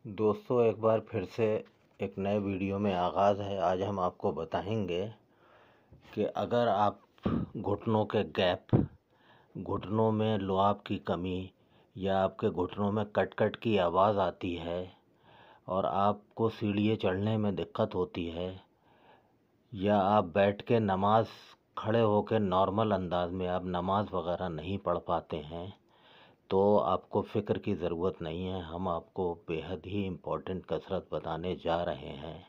दोस्तों, एक बार फिर से एक नए वीडियो में आगाज़ है। आज हम आपको बताएंगे कि अगर आप घुटनों के गैप, घुटनों में लुआब की कमी या आपके घुटनों में कट कट की आवाज़ आती है और आपको सीढ़ियाँ चढ़ने में दिक्कत होती है, या आप बैठ के नमाज खड़े होकर नॉर्मल अंदाज में आप नमाज वगैरह नहीं पढ़ पाते हैं, तो आपको फ़िक्र की ज़रूरत नहीं है। हम आपको बेहद ही इम्पोर्टेंट कसरत बताने जा रहे हैं।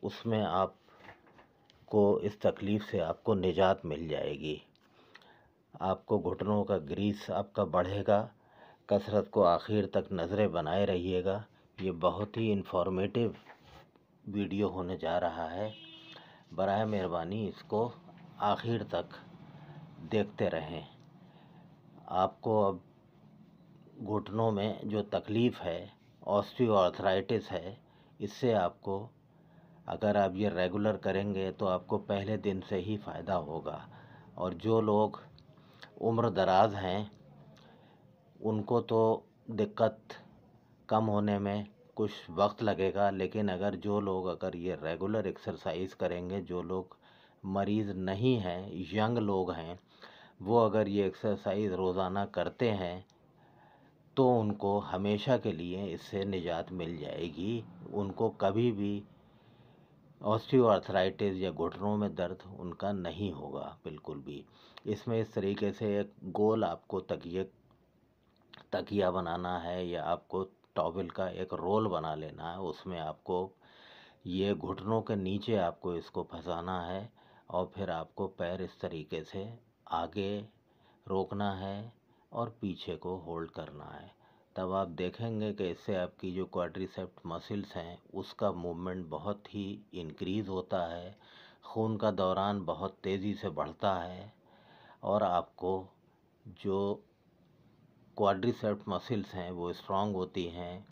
उसमें आपको इस तकलीफ़ से आपको निजात मिल जाएगी। आपको घुटनों का ग्रीस आपका बढ़ेगा। कसरत को आखिर तक नज़रें बनाए रहिएगा। ये बहुत ही इन्फॉर्मेटिव वीडियो होने जा रहा है। बराए मेहरबानी इसको आखिर तक देखते रहें। आपको अब घुटनों में जो तकलीफ़ है, ऑस्टियोआर्थराइटिस है, इससे आपको, अगर आप ये रेगुलर करेंगे तो आपको पहले दिन से ही फ़ायदा होगा। और जो लोग उम्र दराज हैं उनको तो दिक्कत कम होने में कुछ वक्त लगेगा, लेकिन अगर ये रेगुलर एक्सरसाइज करेंगे, जो लोग मरीज़ नहीं हैं, यंग लोग हैं, वो अगर ये एक्सरसाइज रोज़ाना करते हैं तो उनको हमेशा के लिए इससे निजात मिल जाएगी। उनको कभी भी ऑस्टियोआर्थराइटिस या घुटनों में दर्द उनका नहीं होगा बिल्कुल भी। इसमें इस तरीके से एक गोल आपको तकिया बनाना है, या आपको टॉवेल का एक रोल बना लेना है। उसमें आपको ये घुटनों के नीचे आपको इसको फंसाना है और फिर आपको पैर इस तरीके से आगे रोकना है और पीछे को होल्ड करना है। तब आप देखेंगे कि इससे आपकी जो क्वाड्रिसेप्स मसल्स हैं उसका मूवमेंट बहुत ही इंक्रीज़ होता है, खून का दौरान बहुत तेज़ी से बढ़ता है और आपको जो क्वाड्रिसेप्स मसल्स हैं वो स्ट्रांग होती हैं।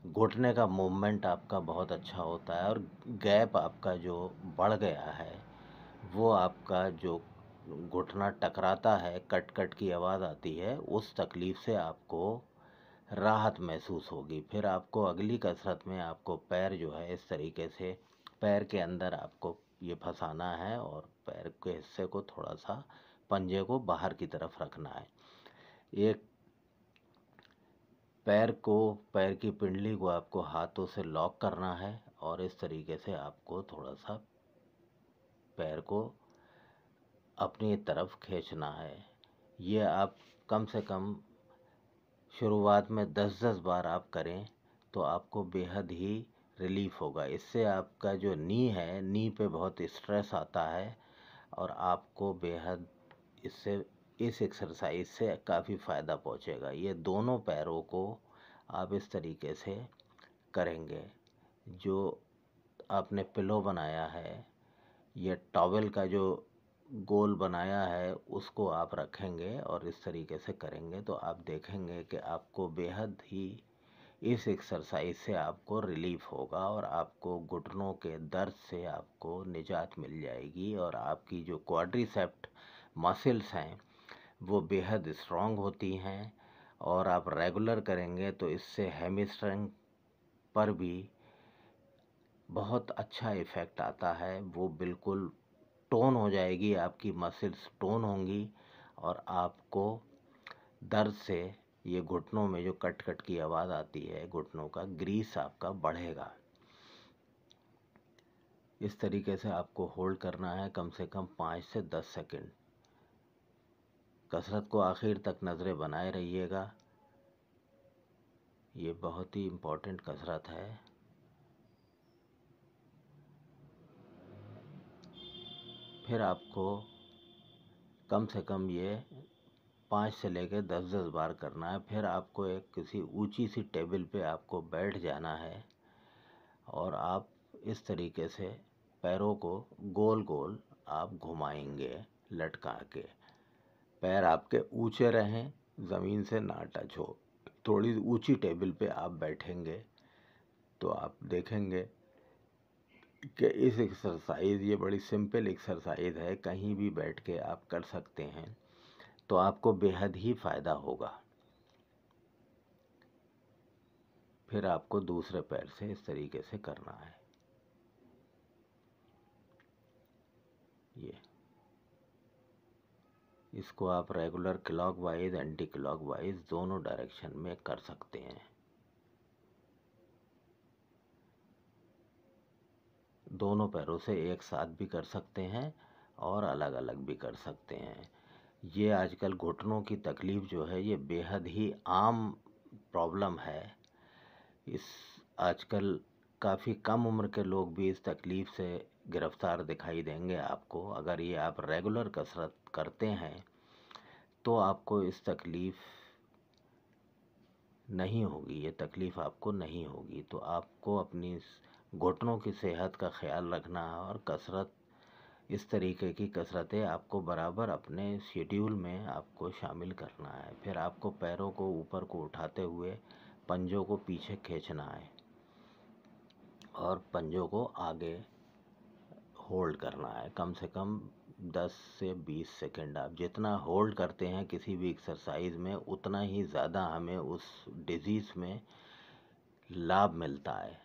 घुटने का मूवमेंट आपका बहुत अच्छा होता है और गैप आपका जो बढ़ गया है, वो आपका जो घुटना टकराता है, कट कट की आवाज़ आती है, उस तकलीफ़ से आपको राहत महसूस होगी। फिर आपको अगली कसरत में आपको पैर जो है इस तरीके से पैर के अंदर आपको ये फंसाना है और पैर के हिस्से को थोड़ा सा, पंजे को बाहर की तरफ रखना है। एक पैर की पिंडली को आपको हाथों से लॉक करना है और इस तरीके से आपको थोड़ा सा पैर को अपनी तरफ खींचना है। ये आप कम से कम शुरुआत में 10-10 बार आप करें तो आपको बेहद ही रिलीफ होगा। इससे आपका जो नी है, नी पे बहुत स्ट्रेस आता है और आपको बेहद इससे इस एक्सरसाइज से काफ़ी फ़ायदा पहुंचेगा। ये दोनों पैरों को आप इस तरीके से करेंगे। जो आपने पिलो बनाया है, ये टॉवेल का जो गोल बनाया है, उसको आप रखेंगे और इस तरीके से करेंगे तो आप देखेंगे कि आपको बेहद ही इस एक्सरसाइज से आपको रिलीफ होगा और आपको घुटनों के दर्द से आपको निजात मिल जाएगी और आपकी जो क्वाड्रिसेप्स मसल्स हैं वो बेहद स्ट्रांग होती हैं और आप रेगुलर करेंगे तो इससे हैमस्ट्रिंग पर भी बहुत अच्छा इफ़ेक्ट आता है। वो बिल्कुल टोन हो जाएगी, आपकी मसल्स टोन होंगी और आपको दर्द से, ये घुटनों में जो कट कट की आवाज़ आती है, घुटनों का ग्रीस आपका बढ़ेगा। इस तरीके से आपको होल्ड करना है कम से कम 5 से 10 सेकंड। कसरत को आखिर तक नज़रें बनाए रहिएगा। ये बहुत ही इम्पोर्टेंट कसरत है। फिर आपको कम से कम ये 5 से लेकर 10-10 बार करना है। फिर आपको एक किसी ऊंची सी टेबल पे आपको बैठ जाना है और आप इस तरीके से पैरों को गोल गोल आप घुमाएंगे लटका के। पैर आपके ऊंचे रहें, ज़मीन से ना टच हो। थोड़ी ऊंची टेबल पे आप बैठेंगे तो आप देखेंगे कि इस एक्सरसाइज, ये बड़ी सिंपल एक्सरसाइज है, कहीं भी बैठ के आप कर सकते हैं तो आपको बेहद ही फ़ायदा होगा। फिर आपको दूसरे पैर से इस तरीके से करना है। ये इसको आप रेगुलर क्लॉकवाइज एंटी क्लॉकवाइज दोनों डायरेक्शन में कर सकते हैं। दोनों पैरों से एक साथ भी कर सकते हैं और अलग अलग भी कर सकते हैं। ये आजकल घुटनों की तकलीफ़ जो है ये बेहद ही आम प्रॉब्लम है। इस आजकल काफ़ी कम उम्र के लोग भी इस तकलीफ़ से गिरफ़्तार दिखाई देंगे आपको। अगर ये आप रेगुलर कसरत करते हैं तो आपको इस तकलीफ़ नहीं होगी, ये तकलीफ़ आपको नहीं होगी। तो आपको अपनी घुटनों की सेहत का ख्याल रखना है और कसरत, इस तरीके की कसरतें आपको बराबर अपने शेड्यूल में आपको शामिल करना है। फिर आपको पैरों को ऊपर को उठाते हुए पंजों को पीछे खींचना है और पंजों को आगे होल्ड करना है। कम से कम 10 से 20 सेकंड। आप जितना होल्ड करते हैं किसी भी एक्सरसाइज में उतना ही ज़्यादा हमें उस डिजीज़ में लाभ मिलता है।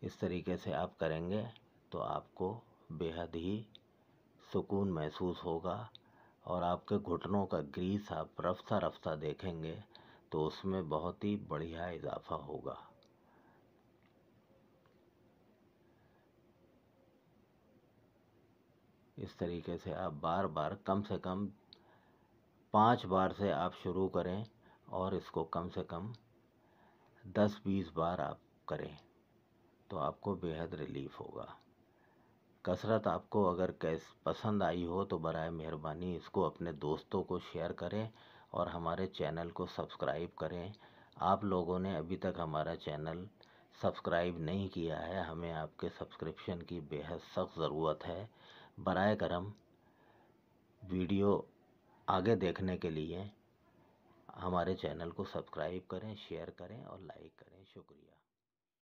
इस तरीके से आप करेंगे तो आपको बेहद ही सुकून महसूस होगा और आपके घुटनों का ग्रीस आप रफ्ता रफ्ता देखेंगे तो उसमें बहुत ही बढ़िया इजाफा होगा। इस तरीके से आप बार बार कम से कम 5 बार से आप शुरू करें और इसको कम से कम 10-20 बार आप करें तो आपको बेहद रिलीफ होगा। कसरत आपको अगर पसंद आई हो तो बराए मेहरबानी इसको अपने दोस्तों को शेयर करें और हमारे चैनल को सब्सक्राइब करें। आप लोगों ने अभी तक हमारा चैनल सब्सक्राइब नहीं किया है, हमें आपके सब्सक्रिप्शन की बेहद सख्त ज़रूरत है। बराए करम वीडियो आगे देखने के लिए हमारे चैनल को सब्सक्राइब करें, शेयर करें और लाइक करें। शुक्रिया।